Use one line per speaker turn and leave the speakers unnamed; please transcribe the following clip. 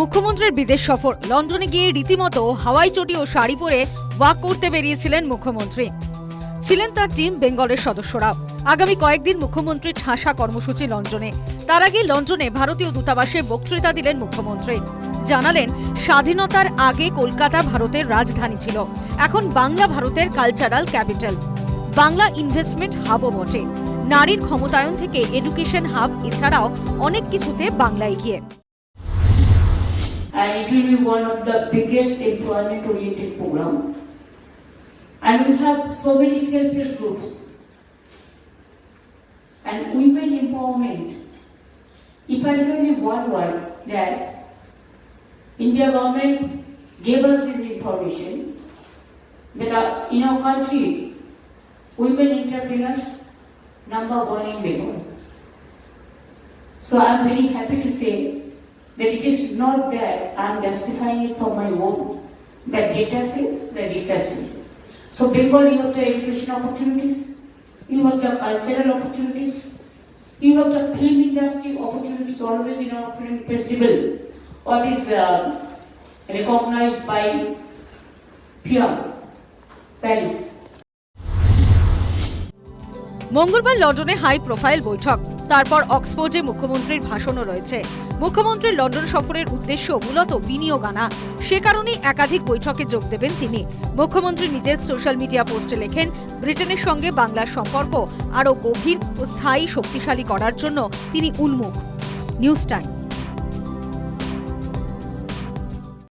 মুখ্যমন্ত্রীর বিদেশ সফর। লন্ডনে গিয়ে রীতিমতো হাওয়াই চটি ও শাড়ি পরে ওয়াক করতে বেরিয়েছিলেন মুখ্যমন্ত্রী। ছিলেন তার টিম বেঙ্গলের সদস্যরা। আগামী কয়েকদিন মুখ্যমন্ত্রীর ঠাসা কর্মসূচি লন্ডনে। তার আগে লন্ডনে ভারতীয় দূতাবাসে বক্তৃতা দিলেন মুখ্যমন্ত্রী। জানালেন, স্বাধীনতার আগে কলকাতা ভারতের রাজধানী ছিল, এখন বাংলা ভারতের কালচারাল ক্যাপিটাল। বাংলা ইনভেস্টমেন্ট হাবও বটে। নারীর ক্ষমতায়ন থেকে এডুকেশন হাব, এছাড়াও অনেক কিছুতে বাংলা এগিয়ে।
And it will be one of the biggest employment-oriented program. And we have so many self-help groups. And women empowerment. If I say only one word, that India government gave us this information that in our country, women entrepreneurs #1 in Bengal. So I am very happy to say that it is not that I am justifying it for my own, that data says, the research says. So Bengal, you have the education opportunities, you have the cultural opportunities, you have the film industry opportunities always in our film festival, what is recognized by PIAM, Paris.
মঙ্গলবার লন্ডনে high profile বৈঠক, তারপর অক্সফোর্ডে মুখ্যমন্ত্রীর ভাষণও রয়েছে। মুখ্যমন্ত্রীর London সফরের উদ্দেশ্য মূলত বিনিয়োগ আনা, সে কারণেই একাধিক বৈঠকে যোগ দেবেন তিনি। মুখ্যমন্ত্রী নিজের সোশ্যাল মিডিয়া পোস্টে লেখেন, ব্রিটেনের সঙ্গে বাংলার সম্পর্ক আরও গভীর ও স্থায়ী শক্তিশালী করার জন্য তিনি উন্মুখ। News time.